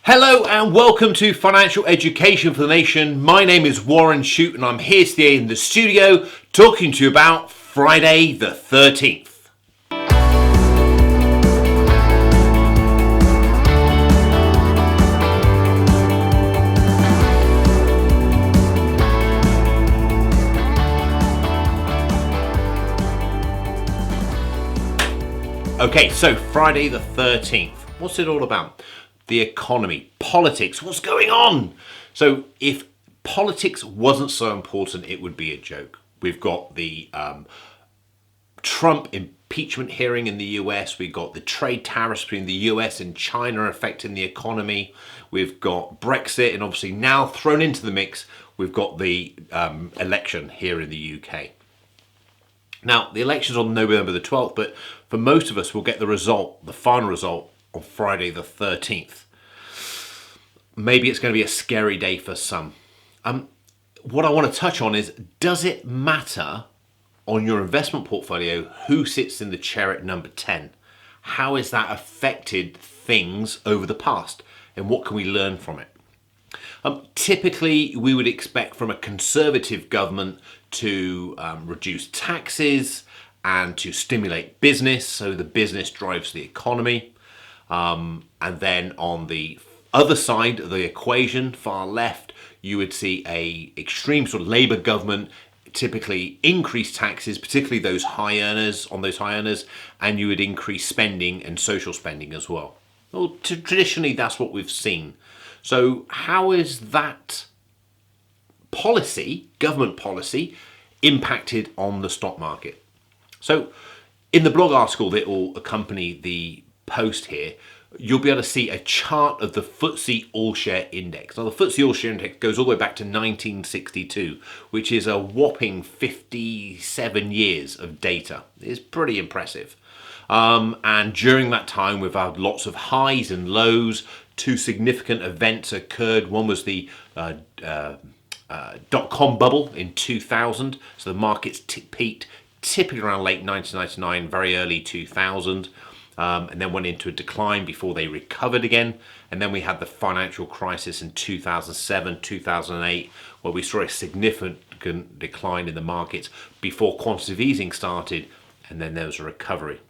Hello and welcome to Financial Education for the Nation. My name is Warren Shute and I'm here today in the studio talking to you about Friday the 13th. Okay, so Friday the 13th. What's it all about? The economy, politics, what's going on? So if politics wasn't so important, it would be a joke. We've got the Trump impeachment hearing in the US. We've got the trade tariffs between the US and China affecting the economy. We've got Brexit, and obviously now thrown into the mix, we've got the election here in the UK. Now, the election's on November the 12th, but for most of us, we'll get the result, the final result, on Friday the 13th. Maybe it's going to be a scary day for some. What I want to touch on is, does it matter on your investment portfolio who sits in the chair at number 10? How has that affected things over the past? And what can we learn from it? Typically, we would expect from a conservative government to reduce taxes and to stimulate business, so the business drives the economy. And then on the other side of the equation, far left, you would see a extreme sort of Labour government typically increase taxes, particularly those high earners, and you would increase spending and social spending as well. Well, traditionally, that's what we've seen. So how is that policy, government policy, impacted on the stock market? So in the blog article that will accompany the post here, you'll be able to see a chart of the FTSE All-Share Index. Now, the FTSE All-Share Index goes all the way back to 1962, which is a whopping 57 years of data. It's pretty impressive. And during that time, we've had lots of highs and lows. Two significant events occurred. One was the dot-com bubble in 2000. So the markets peaked typically around late 1999, very early 2000. And then went into a decline before they recovered again. And then we had the financial crisis in 2007, 2008, where we saw a significant decline in the markets before quantitative easing started, and then there was a recovery.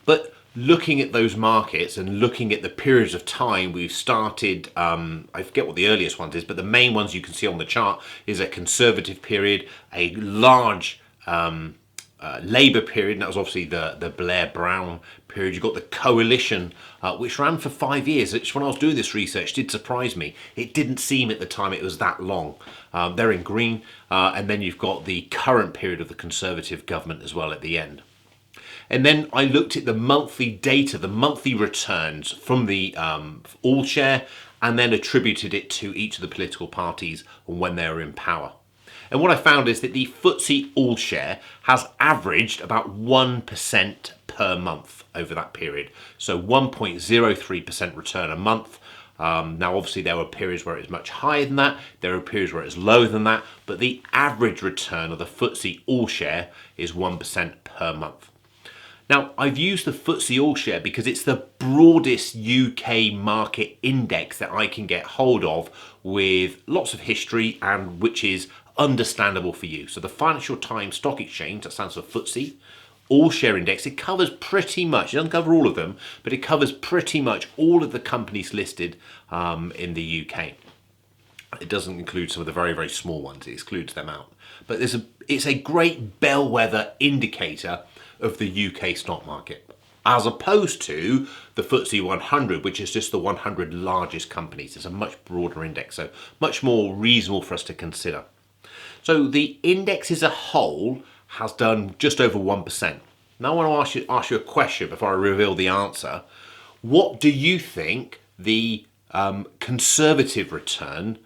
But looking at those markets and looking at the periods of time we've started, I forget what the earliest one is, but the main ones you can see on the chart is a conservative period, a large Labour period, and that was obviously the Blair-Brown period. You've got the coalition, which ran for 5 years, which when I was doing this research did surprise me. It didn't seem at the time it was that long. They're in green, and then you've got the current period of the Conservative government as well at the end. And then I looked at the monthly data, the monthly returns from the All-Share, and then attributed it to each of the political parties when they were in power. And what I found is that the FTSE All-Share has averaged about 1% per month over that period. So 1.03% return a month. Now, obviously, there were periods where it was much higher than that. There were periods where it was lower than that. But the average return of the FTSE All-Share is 1% per month. Now, I've used the FTSE All-Share because it's the broadest UK market index that I can get hold of with lots of history and which is understandable for you. So the Financial Times Stock Exchange, that stands for FTSE, All-Share Index, it covers pretty much, it doesn't cover all of them, but it covers pretty much all of the companies listed in the UK. It doesn't include some of the very, very small ones, it excludes them out. But it's a great bellwether indicator of the UK stock market, as opposed to the FTSE 100, which is just the 100 largest companies. It's a much broader index, so much more reasonable for us to consider. So the index as a whole has done just over 1%. Now I want to ask you a question before I reveal the answer. What do you think the conservative return,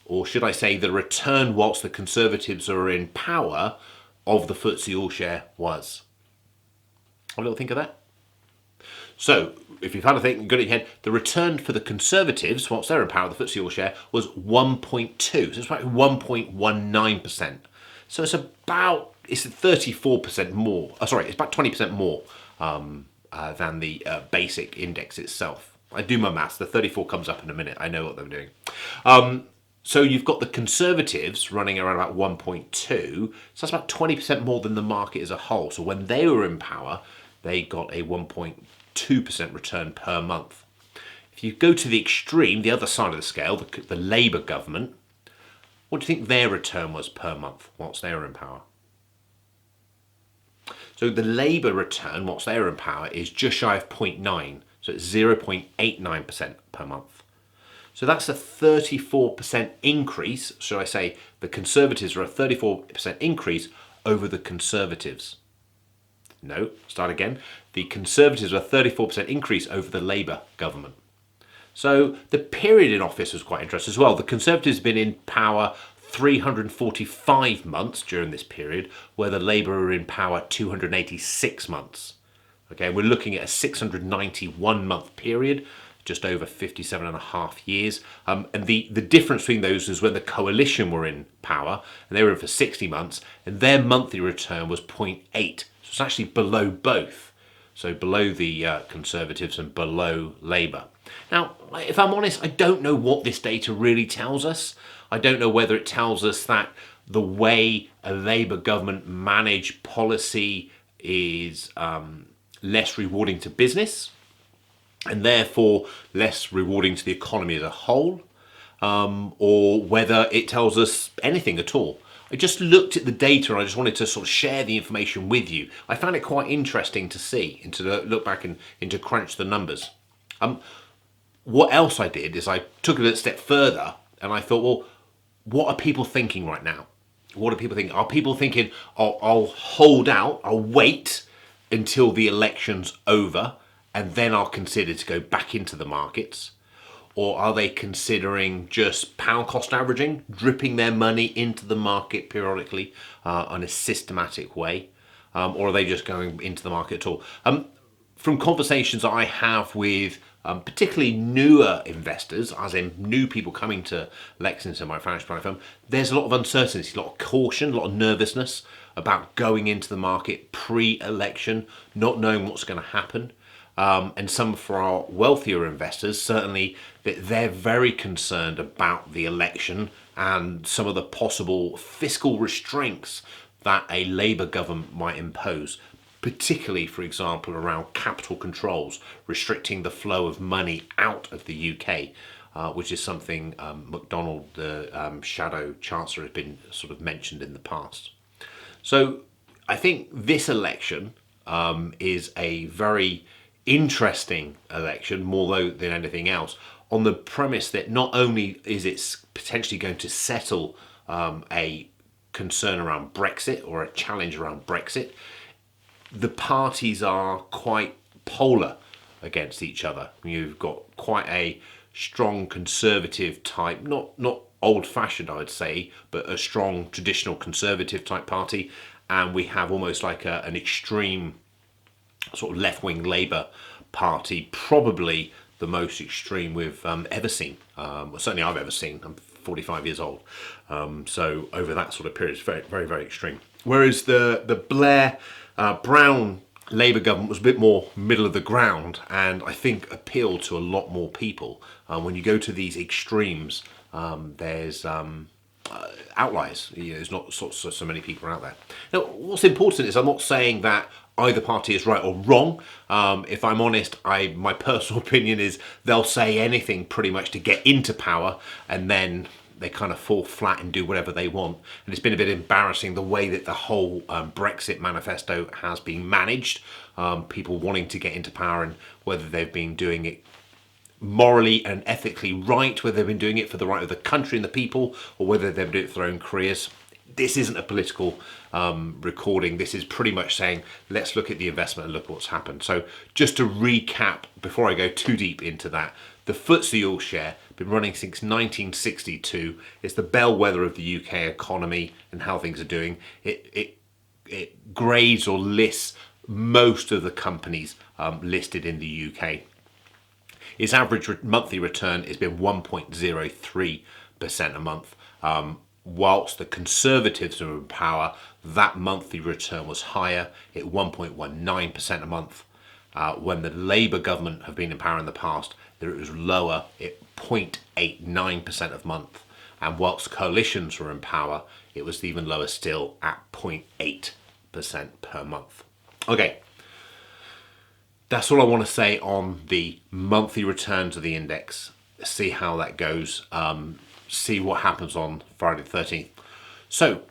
or should I say the return whilst the Conservatives are in power, of the FTSE All-Share was? Have a little think of that. So, if you've had a think, good at your head, the return for the Conservatives, whilst they're in power, the FTSE All-Share, was 1.2. So it's about 1.19%. So it's 34% more. It's about 20% more than the basic index itself. I do my maths. The 34 comes up in a minute. I know what they're doing. So you've got the Conservatives running around about 1.2. So that's about 20% more than the market as a whole. So when they were in power, they got a 1.2% return per month. If you go to the extreme, the other side of the scale, the Labour government, what do you think their return was per month whilst they were in power? So the Labour return whilst they were in power is just shy of 0.9. So it's 0.89% per month. So that's a 34% increase. Should I say the Conservatives are a 34% increase over the Conservatives? No, start again. The Conservatives are a 34% increase over the Labour government. So the period in office was quite interesting as well. The Conservatives have been in power 345 months during this period, where the Labour are in power 286 months. Okay, we're looking at a 691 month period, just over 57 and a half years. And the difference between those is when the coalition were in power, and they were in for 60 months, and their monthly return was 0.8. So it's actually below both. So below the Conservatives and below Labour. Now, if I'm honest, I don't know what this data really tells us. I don't know whether it tells us that the way a Labour government manage policy is less rewarding to business and therefore less rewarding to the economy as a whole, or whether it tells us anything at all. I just looked at the data and I just wanted to sort of share the information with you. I found it quite interesting to see and to look back and to crunch the numbers. What else I did is I took it a step further and I thought, well, what are people thinking right now? What are people thinking? Are people thinking, oh, I'll hold out, I'll wait until the election's over and then I'll consider to go back into the markets? Or are they considering just pound cost averaging, dripping their money into the market periodically in a systematic way? Or are they just going into the market at all? From conversations I have with particularly newer investors, as in new people coming to Lexington, my financial planning firm, there's a lot of uncertainty, a lot of caution, a lot of nervousness about going into the market pre-election, not knowing what's going to happen. And some for our wealthier investors, certainly they're very concerned about the election and some of the possible fiscal restraints that a Labour government might impose, particularly, for example, around capital controls, restricting the flow of money out of the UK, which is something McDonald, the shadow chancellor, has been sort of mentioned in the past. So I think this election is a very interesting election, more than anything else, on the premise that not only is it potentially going to settle a concern around Brexit or a challenge around Brexit, the parties are quite polar against each other. You've got quite a strong conservative type, not old-fashioned, I would say, but a strong traditional conservative type party, and we have almost like an extreme sort of left-wing Labour party, probably the most extreme we've ever seen. Well, certainly I've ever seen. I'm 45 years old, so over that sort of period, it's very, very, very extreme. Whereas the Blair Brown Labour government was a bit more middle of the ground, and I think appealed to a lot more people. When you go to these extremes, there's outliers. There's not so many people out there. Now, what's important is I'm not saying that either party is right or wrong. If I'm honest, my personal opinion is they'll say anything pretty much to get into power, and then they kind of fall flat and do whatever they want. And it's been a bit embarrassing the way that the whole Brexit manifesto has been managed. People wanting to get into power and whether they've been doing it morally and ethically right, whether they've been doing it for the right of the country and the people, or whether they've been doing it for their own careers. This isn't a political recording. This is pretty much saying, let's look at the investment and look at what's happened. So just to recap, before I go too deep into that, the FTSE All-Share been running since 1962. It's the bellwether of the UK economy and how things are doing. It grades or lists most of the companies listed in the UK. Its average monthly return has been 1.03% a month. Whilst the Conservatives were in power, that monthly return was higher at 1.19% a month. When the Labour government have been in power in the past, that it was lower at 0.89% of month. And whilst coalitions were in power, it was even lower still at 0.8% per month. Okay, that's all I want to say on the monthly returns of the index. See how that goes. See what happens on Friday the 13th. So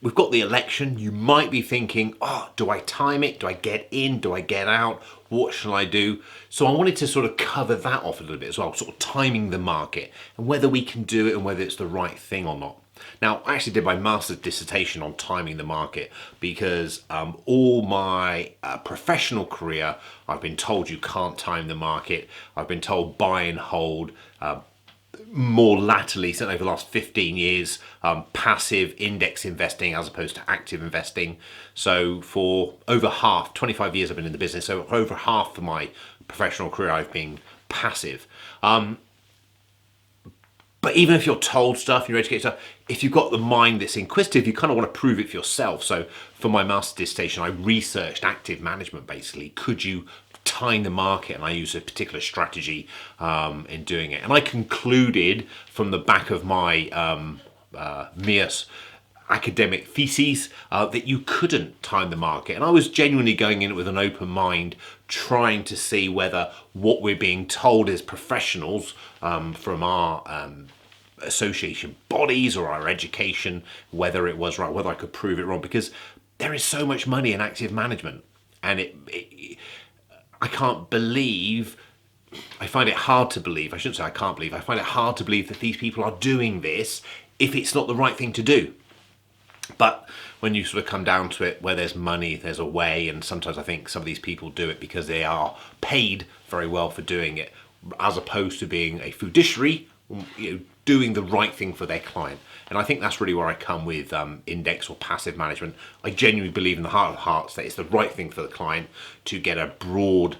we've got the election. You might be thinking, oh, do I time it? Do I get in? Do I get out? What shall I do? So I wanted to sort of cover that off a little bit as well, sort of timing the market and whether we can do it and whether it's the right thing or not. Now, I actually did my master's dissertation on timing the market because all my professional career, I've been told you can't time the market. I've been told buy and hold. More latterly, certainly over the last 15 years, passive index investing as opposed to active investing. So for over half, 25 years I've been in the business, so over half of my professional career I've been passive. But even if you're told stuff, you're educated stuff, if you've got the mind that's inquisitive, you kind of want to prove it for yourself. So for my master's dissertation, I researched active management basically. Could you time the market? And I used a particular strategy in doing it. And I concluded from the back of my MIAS academic theses that you couldn't time the market. And I was genuinely going in with an open mind, trying to see whether what we're being told as professionals from our association bodies or our education, whether it was right, whether I could prove it wrong, because there is so much money in active management. And I can't believe, I find it hard to believe, I shouldn't say I can't believe, I find it hard to believe that these people are doing this if it's not the right thing to do. But when you sort of come down to it, where there's money, there's a way, and sometimes I think some of these people do it because they are paid very well for doing it, as opposed to being a fiduciary, doing the right thing for their client. And I think that's really where I come with index or passive management. I genuinely believe in the heart of hearts that it's the right thing for the client to get a broad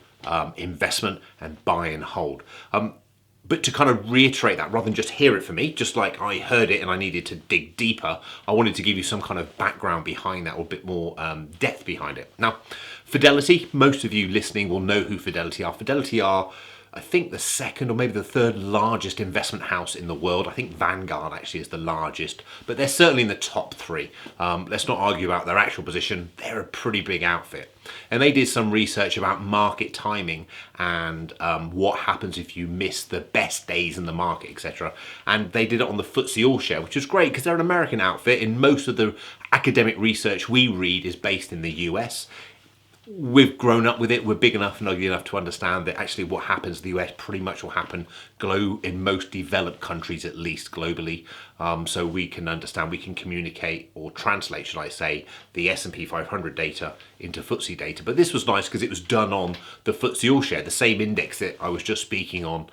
investment and buy and hold. But to kind of reiterate that, rather than just hear it from me, just like I heard it and I needed to dig deeper, I wanted to give you some kind of background behind that, or a bit more depth behind it. Now, Fidelity, most of you listening will know who Fidelity are. Fidelity are, I think, the second or maybe the third largest investment house in the world. I think Vanguard actually is the largest, but they're certainly in the top three. Let's not argue about their actual position. They're a pretty big outfit. And they did some research about market timing and what happens if you miss the best days in the market, etc. And they did it on the FTSE All-Share, which is great because they're an American outfit, and most of the academic research we read is based in the US. We've grown up with it. We're big enough and ugly enough to understand that actually what happens in the US pretty much will happen in most developed countries, at least globally. So we can understand, we can communicate or translate, should I say, the S&P 500 data into FTSE data. But this was nice because it was done on the FTSE All-Share, the same index that I was just speaking on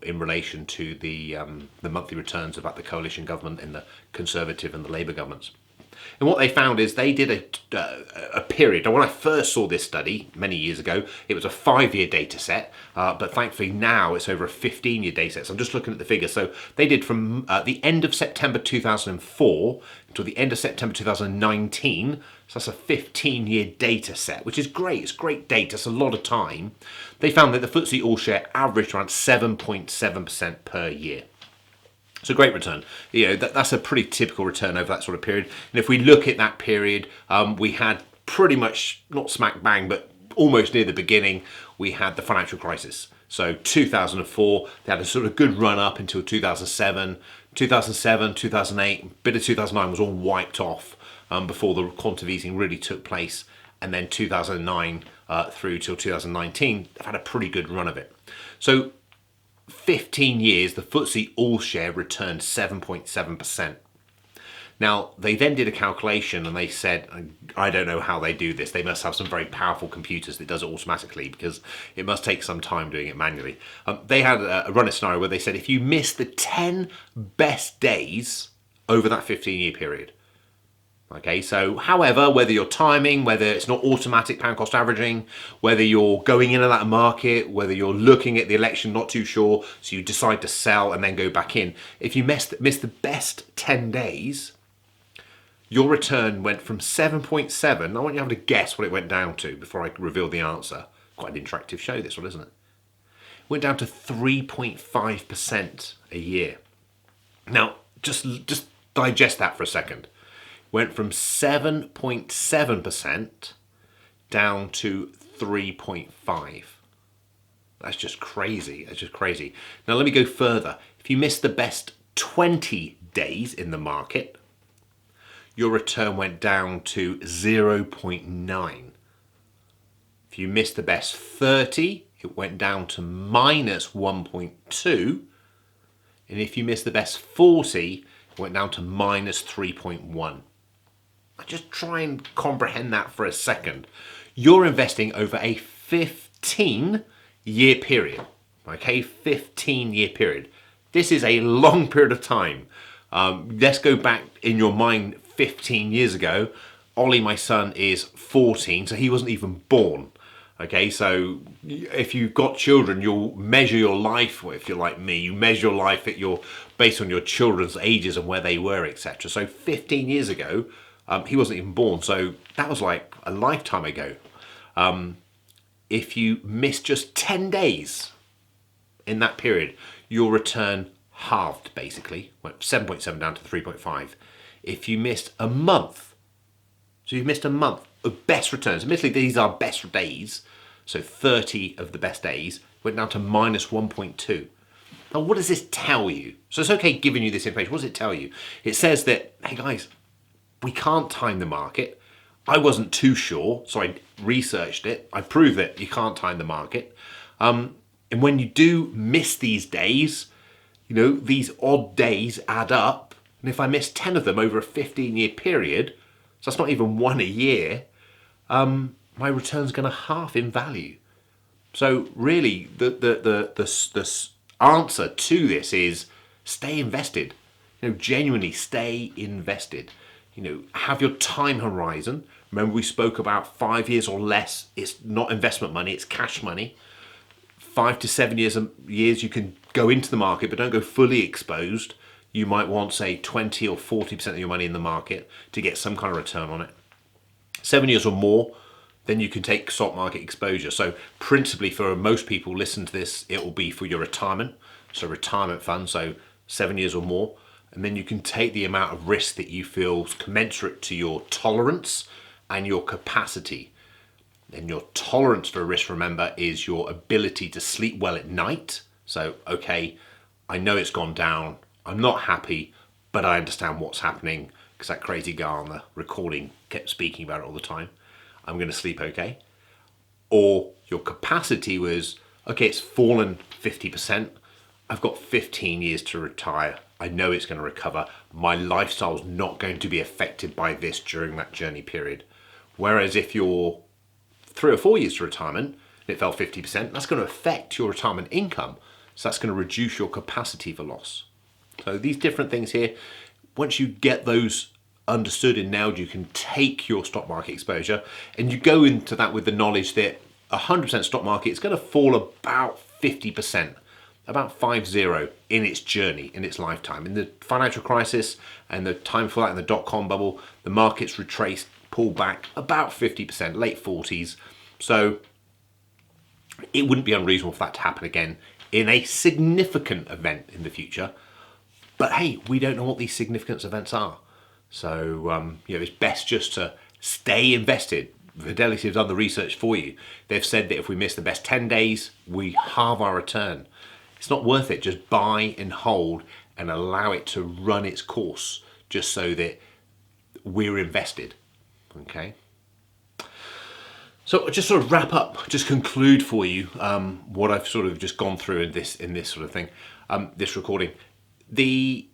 in relation to the monthly returns about the coalition government and the Conservative and the Labour governments. And what they found is they did a period. Now, when I first saw this study many years ago, it was a 5-year data set, but thankfully now it's over a 15-year data set. So I'm just looking at the figures. So they did from the end of September 2004 until the end of September 2019. So that's a 15-year data set, which is great. It's great data. It's a lot of time. They found that the FTSE All-Share averaged around 7.7% per year. It's a great return. That's a pretty typical return over that sort of period. And if we look at that period, we had pretty much, not smack bang, but almost near the beginning, we had the financial crisis. So 2004, they had a sort of good run up until 2007. 2007, 2008, bit of 2009 was all wiped off before the quantitative easing really took place. And then 2009 through till 2019, they've had a pretty good run of it. So 15 years, the FTSE All-Share returned 7.7%. Now, they then did a calculation and they said, I don't know how they do this. They must have some very powerful computers that does it automatically because it must take some time doing it manually. They had a run a scenario where they said if you miss the 10 best days over that 15-year period, okay, so however, whether you're timing, whether it's not automatic pound cost averaging, whether you're going into that market, whether you're looking at the election, not too sure, so you decide to sell and then go back in. If you miss the best 10 days, your return went from 7.7. I want you to have to guess what it went down to before I reveal the answer. Quite an interactive show, this one, isn't it? went down to 3.5% a year. Now, just digest that for a second. Went from 7.7% down to 3.5. That's just crazy. That's just crazy. Now, let me go further. If you missed the best 20 days in the market, your return went down to 0.9. If you missed the best 30, it went down to minus 1.2. And if you missed the best 40, it went down to minus 3.1. Just try and comprehend that for a second. You're investing over a 15-year period. Okay, 15-year period. This is a long period of time. Let's go back in your mind 15 years ago. Ollie, my son, is 14, so he wasn't even born. Okay, so if you've got children, you'll measure your life, or if you're like me, you measure your life based on your children's ages and where they were, etc. So 15 years ago, he wasn't even born, so that was like a lifetime ago. If you missed just 10 days in that period, your return halved, basically. Went 7.7 down to 3.5. If you missed a month, so you've missed a month of best returns. Admittedly, these are best days, so 30 of the best days went down to minus 1.2. Now, what does this tell you? So it's okay giving you this information. What does it tell you? It says that, hey guys, we can't time the market. I wasn't too sure, so I researched it. I proved that you can't time the market. And when you do miss these days, these odd days add up. And if I miss 10 of them over a 15-year period, so that's not even one a year, my return's going to half in value. So really, the answer to this is stay invested. Genuinely stay invested. Have your time horizon. Remember, we spoke about 5 years or less. It's not investment money; it's cash money. 5 to 7 years you can go into the market, but don't go fully exposed. You might want, say, 20 or 40% of your money in the market to get some kind of return on it. 7 years or more, then you can take stock market exposure. So principally for most people listen to this, it will be for your retirement. So retirement fund, so 7 years or more. And then you can take the amount of risk that you feel is commensurate to your tolerance and your capacity. And your tolerance for risk, remember, is your ability to sleep well at night. So, okay, I know it's gone down. I'm not happy, but I understand what's happening because that crazy guy on the recording kept speaking about it all the time. I'm going to sleep okay. Or your capacity was, okay, it's fallen 50%. I've got 15 years to retire. I know it's going to recover. My lifestyle's not going to be affected by this during that journey period. Whereas if you're 3 or 4 years to retirement and it fell 50%, that's going to affect your retirement income. So that's going to reduce your capacity for loss. So these different things here, once you get those understood and nailed, you can take your stock market exposure and you go into that with the knowledge that 100% stock market is going to fall about 50%, about 50 in its journey, in its lifetime. In the financial crisis and the time before that in the dot-com bubble, the markets retraced, pulled back about 50%, late 40s. So it wouldn't be unreasonable for that to happen again in a significant event in the future. But hey, we don't know what these significant events are. So, it's best just to stay invested. Fidelity have done the research for you. They've said that if we miss the best 10 days, we halve our return. It's not worth it. Just buy and hold and allow it to run its course just so that we're invested. Okay. So just sort of wrap up, just conclude for you what I've sort of just gone through in this sort of thing, this recording. The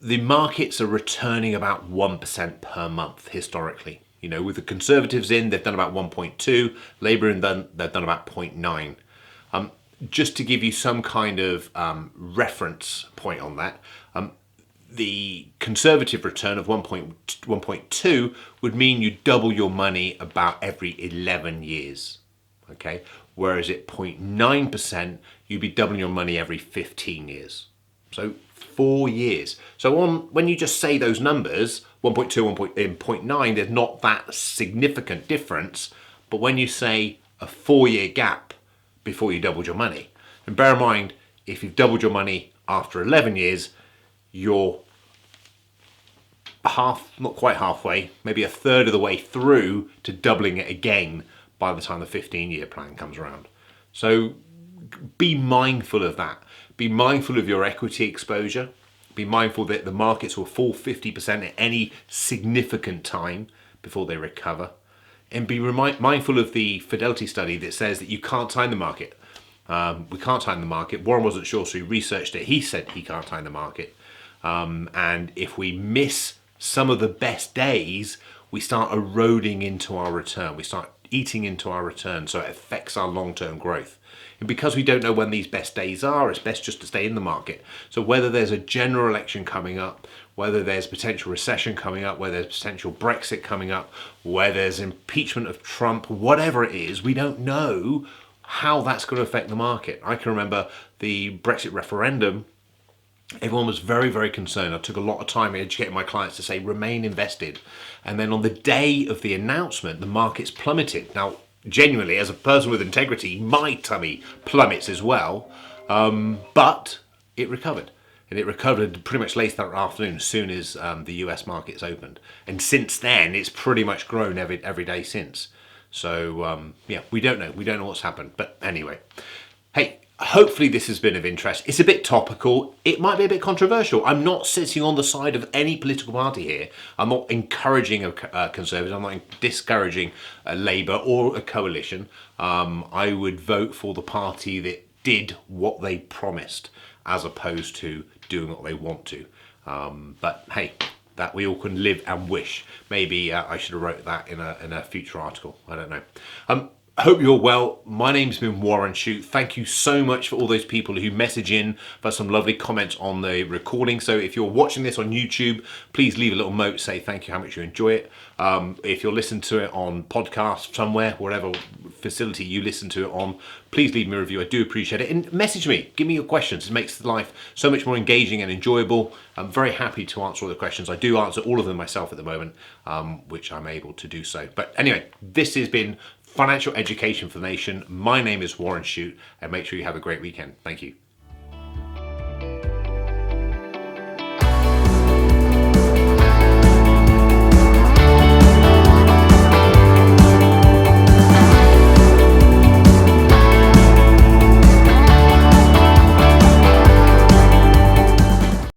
markets are returning about 1% per month historically. With the Conservatives in, they've done about 1.2. Labour in, they've done about 0.9. Just to give you some kind of reference point on that, the Conservative return of 1.2 would mean you double your money about every 11 years. Okay, whereas at 0.9%, you'd be doubling your money every 15 years. So 4 years. So when you just say those numbers, 1.2, 1.9, there's not that significant difference. But when you say a 4-year gap before you doubled your money, And bear in mind, if you've doubled your money after 11 years, you're not quite halfway, maybe a third of the way through to doubling it again by the time the 15-year plan comes around. So be mindful of that. Be mindful of your equity exposure. Be mindful that the markets will fall 50% at any significant time before they recover. And be mindful of the Fidelity study that says that you can't time the market. We can't time the market. Warren wasn't sure, so he researched it. He said he can't time the market. And if we miss some of the best days, we start eroding into our return. We start eating into our return, so it affects our long-term growth. And because we don't know when these best days are, it's best just to stay in the market. So whether there's a general election coming up, whether there's potential recession coming up, whether there's potential Brexit coming up, whether there's impeachment of Trump, whatever it is, we don't know how that's going to affect the market. I can remember the Brexit referendum. Everyone was very, very concerned. I took a lot of time educating my clients to say, remain invested. And then on the day of the announcement, the markets plummeted. Now, genuinely, as a person with integrity, my tummy plummets as well. But it recovered. And it recovered pretty much late that afternoon, as soon as the US markets opened. And since then, it's pretty much grown every day since. So, yeah, we don't know. We don't know what's happened. But anyway, hey, hopefully this has been of interest. It's a bit topical. It might be a bit controversial. I'm not sitting on the side of any political party here. I'm not encouraging a Conservative. I'm not discouraging a Labour or a coalition. I would vote for the party that did what they promised, as opposed to doing what they want to. But hey, that we all can live and wish. Maybe I should have wrote that in a future article. I don't know. I hope you're well. My name's been Warren Shute. Thank you so much for all those people who message in for some lovely comments on the recording. So if you're watching this on YouTube, please leave a little note, say thank you, how much you enjoy it. If you're listening to it on podcast somewhere, whatever facility you listen to it on, please leave me a review. I do appreciate it. And message me, give me your questions. It makes life so much more engaging and enjoyable. I'm very happy to answer all the questions. I do answer all of them myself at the moment, which I'm able to do so. But anyway, this has been Financial Education for the Nation. My name is Warren Shute, and make sure you have a great weekend. Thank you.